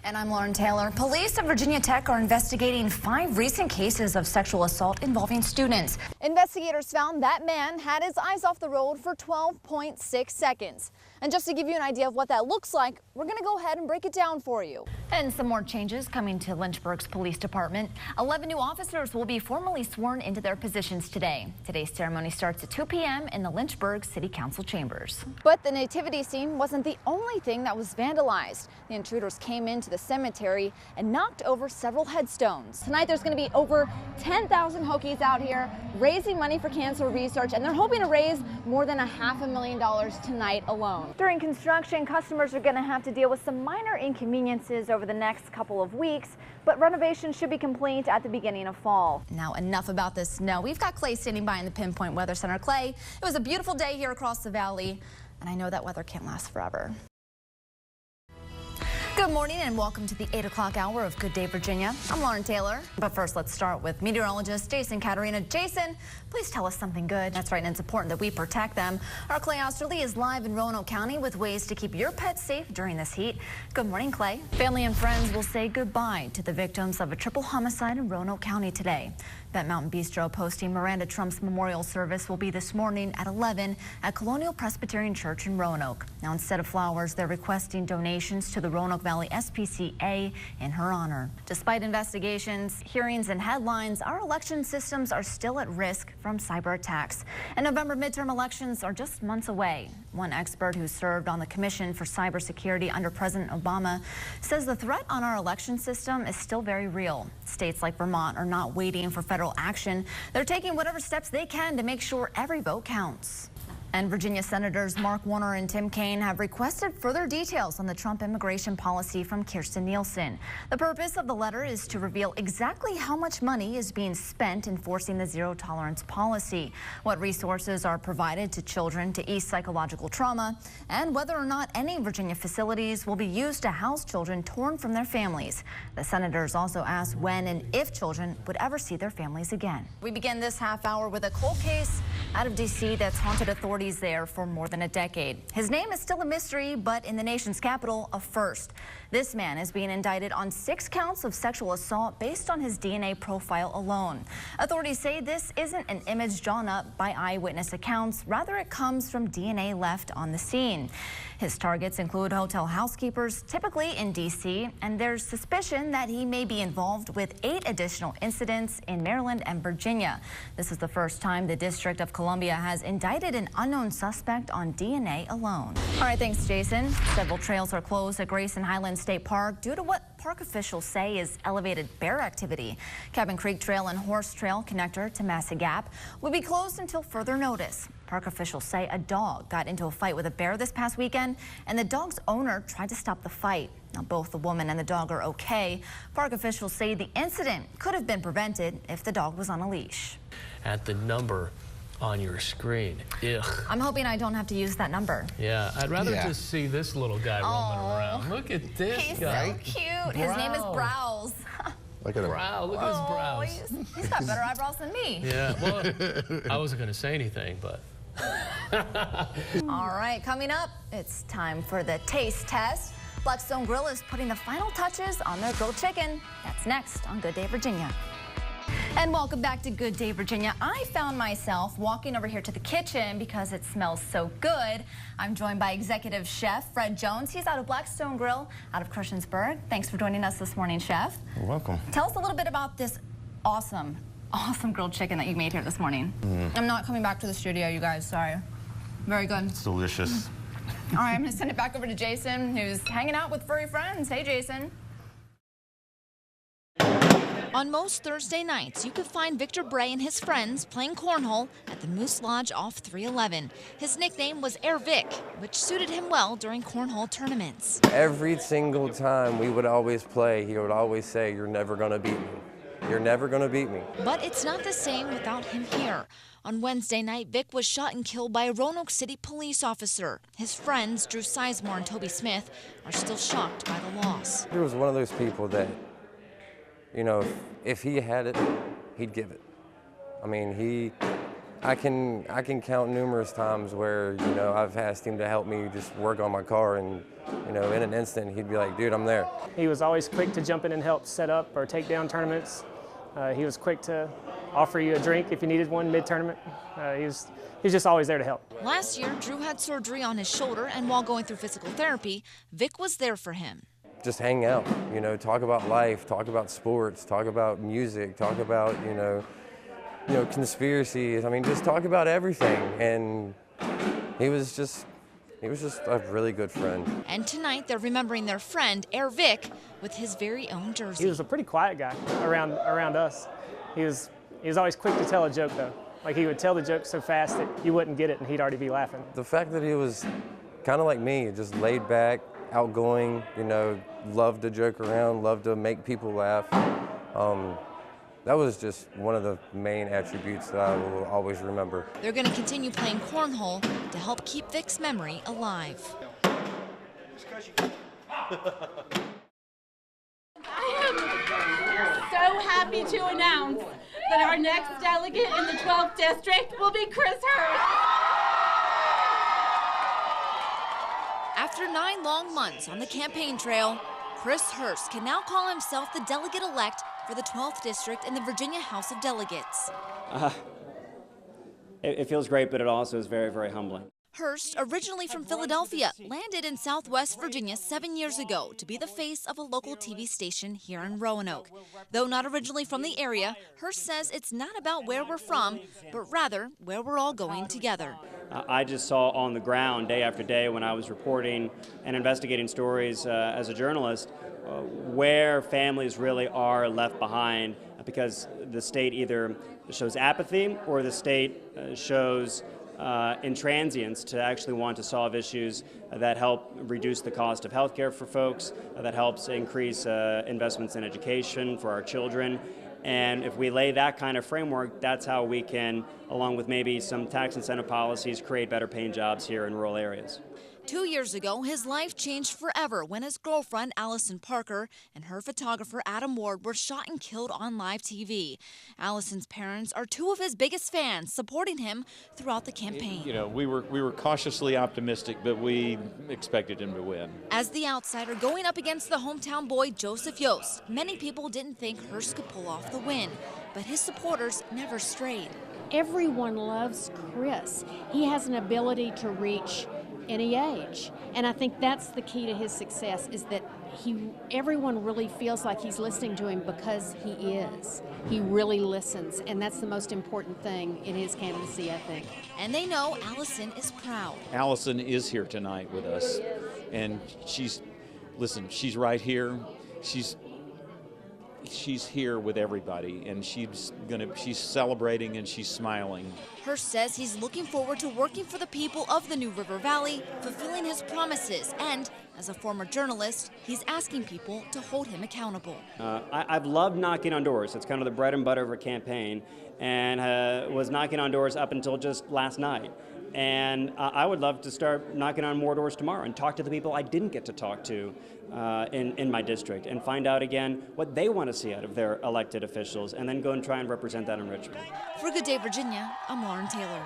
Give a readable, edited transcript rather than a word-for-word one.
And I'm Lauren Taylor. Police at Virginia Tech are investigating 5 recent cases of sexual assault involving students. Investigators found that man had his eyes off the road for 12.6 seconds. And just to give you an idea of what that looks like, we're going to go ahead and break it down for you. And some more changes coming to Lynchburg's police department. 11 new officers will be formally sworn into their positions today. Today's ceremony starts at 2 p.m. in the Lynchburg City Council chambers. But the nativity scene wasn't the only thing that was vandalized. The intruders came into the cemetery and knocked over several headstones. Tonight there's going to be over 10,000 Hokies out here raising money for cancer research, and they're hoping to raise more than $500,000 tonight alone. During construction, customers are going to have to deal with some minor inconveniences over the next couple of weeks, but renovations should be complete at the beginning of fall. Now enough about this snow. We've got Clay standing by in the Pinpoint Weather Center. Clay, it was a beautiful day here across the valley, and I know that weather can't last forever. Good morning and welcome to the 8 o'clock hour of Good Day Virginia. I'm Lauren Taylor. But first, let's start with meteorologist Jason Caterina. Jason, please tell us something good. That's right, and it's important that we protect them. Our Clay Osterly is live in Roanoke County with ways to keep your pets safe during this heat. Good morning, Clay. Family and friends will say goodbye to the victims of a triple homicide in Roanoke County today. Bet Mountain Bistro posting Miranda Trump's memorial service will be this morning at 11 at Colonial Presbyterian Church in Roanoke. Now, instead of flowers, they're requesting donations to the Roanoke Valley SPCA in her honor. Despite investigations, hearings, and headlines, our election systems are still at risk from cyber attacks. And November midterm elections are just months away. One expert who served on the Commission for Cybersecurity under President Obama says the threat on our election system is still very real. States like Vermont are not waiting for federal action. They're taking whatever steps they can to make sure every vote counts. And Virginia Senators Mark Warner and Tim Kaine have requested further details on the Trump immigration policy from Kirstjen Nielsen. The purpose of the letter is to reveal exactly how much money is being spent enforcing the zero-tolerance policy, what resources are provided to children to ease psychological trauma, and whether or not any Virginia facilities will be used to house children torn from their families. The senators also asked when and if children would ever see their families again. We begin this half hour with a cold case out of D.C. that's haunted authorities there for more than a decade. His name is still a mystery, but in the nation's capital, a first. This man is being indicted on 6 counts of sexual assault based on his DNA profile alone. Authorities say this isn't an image drawn up by eyewitness accounts. Rather, it comes from DNA left on the scene. His targets include hotel housekeepers, typically in D.C., and there's suspicion that he may be involved with 8 additional incidents in Maryland and Virginia. This is the first time the District of Columbia has indicted an unknown suspect on DNA alone. All right, thanks, Jason. Several trails are closed at Grace and Highland State Park due to what park officials say is elevated bear activity. Cabin Creek Trail and Horse Trail connector to Massey Gap will be closed until further notice. Park officials say a dog got into a fight with a bear this past weekend, and the dog's owner tried to stop the fight. Now, both the woman and the dog are okay. Park officials say the incident could have been prevented if the dog was on a leash. At the number on your screen. Ugh. I'm hoping I don't have to use that number. Yeah, I'd rather just see this little guy roaming around. Look at this guy. He's so cute. His name is Browse. Look at him. Brow, look at his brows. He's got better eyebrows than me. Yeah, well, I wasn't going to say anything, but. All right, coming up, it's time for the taste test. Blackstone Grill is putting the final touches on their grilled chicken. That's next on Good Day Virginia. And welcome back to Good Day Virginia. I found myself walking over here to the kitchen because it smells so good. I'm joined by Executive Chef Fred Jones. He's out of Blackstone Grill out of Christiansburg. Thanks for joining us this morning, Chef. You're welcome. Tell us a little bit about this awesome grilled chicken that you made here this morning. I'm not coming back to the studio, you guys. Sorry. Very good. It's delicious. All right, I'm going to send it back over to Jason, who's hanging out with furry friends. Hey, Jason. On most Thursday nights, you could find Victor Bray and his friends playing cornhole at the Moose Lodge off 311. His nickname was Air Vic, which suited him well during cornhole tournaments. Every single time we would always play, he would always say, "You're never going to beat me. You're never going to beat me." But it's not the same without him here. On Wednesday night, Vic was shot and killed by a Roanoke City police officer. His friends, Drew Sizemore and Toby Smith, are still shocked by the loss. He was one of those people that, you know, if he had it, he'd give it. I mean, I can count numerous times where, you know, I've asked him to help me just work on my car, and, you know, in an instant he'd be like, dude, I'm there. He was always quick to jump in and help set up or take down tournaments. He was quick to offer you a drink if you needed one mid-tournament. He's just always there to help. Last year, Drew had surgery on his shoulder, and while going through physical therapy, Vic was there for him. Just hang out, you know, talk about life, talk about sports, talk about music, talk about, you know, conspiracies. I mean, just talk about everything. And he was just a really good friend. And tonight, they're remembering their friend, Air Vic, with his very own jersey. He was a pretty quiet guy around us. He was always quick to tell a joke, though. Like, he would tell the joke so fast that you wouldn't get it, and he'd already be laughing. The fact that he was kind of like me, just laid back, outgoing, you know, loved to joke around, loved to make people laugh. That was just one of the main attributes that I will always remember. They're going to continue playing cornhole to help keep Vic's memory alive. I am so happy to announce that our next delegate in the 12th district will be Chris Hurst. After 9 long months on the campaign trail, Chris Hurst can now call himself the delegate-elect for the 12th district in the Virginia House of Delegates. It feels great, but it also is very, very humbling. Hurst, originally from Philadelphia, landed in Southwest Virginia 7 years ago to be the face of a local TV station here in Roanoke. Though not originally from the area, Hurst says it's not about where we're from, but rather where we're all going together. I just saw on the ground day after day when I was reporting and investigating stories as a journalist where families really are left behind because the state either shows apathy or the state shows intransience to actually want to solve issues that help reduce the cost of health care for folks, that helps increase investments in education for our children. And if we lay that kind of framework, that's how we can, along with maybe some tax incentive policies, create better paying jobs here in rural areas. 2 years ago, his life changed forever when his girlfriend, Allison Parker, and her photographer, Adam Ward, were shot and killed on live TV. Allison's parents are 2 of his biggest fans, supporting him throughout the campaign. You know, we were cautiously optimistic, but we expected him to win. As the outsider going up against the hometown boy, Joseph Yost, many people didn't think Hurst could pull off the win, but his supporters never strayed. Everyone loves Chris. He has an ability to reach any age, and I think that's the key to his success, is that everyone really feels like he's listening to him because he is. He really listens, and that's the most important thing in his candidacy, I think. And they know Allison is proud. Allison is here tonight with us, and she's right here. She's here with everybody, and she's celebrating and she's smiling. Hurst says he's looking forward to working for the people of the New River Valley, fulfilling his promises, and as a former journalist, he's asking people to hold him accountable. I've loved knocking on doors. It's kind of the bread and butter of a campaign, and was knocking on doors up until just last night. And I would love to start knocking on more doors tomorrow and talk to the people I didn't get to talk to in my district, and find out again what they want to see out of their elected officials, and then go and try and represent that in Richmond. For Good Day Virginia, I'm Lauren Taylor.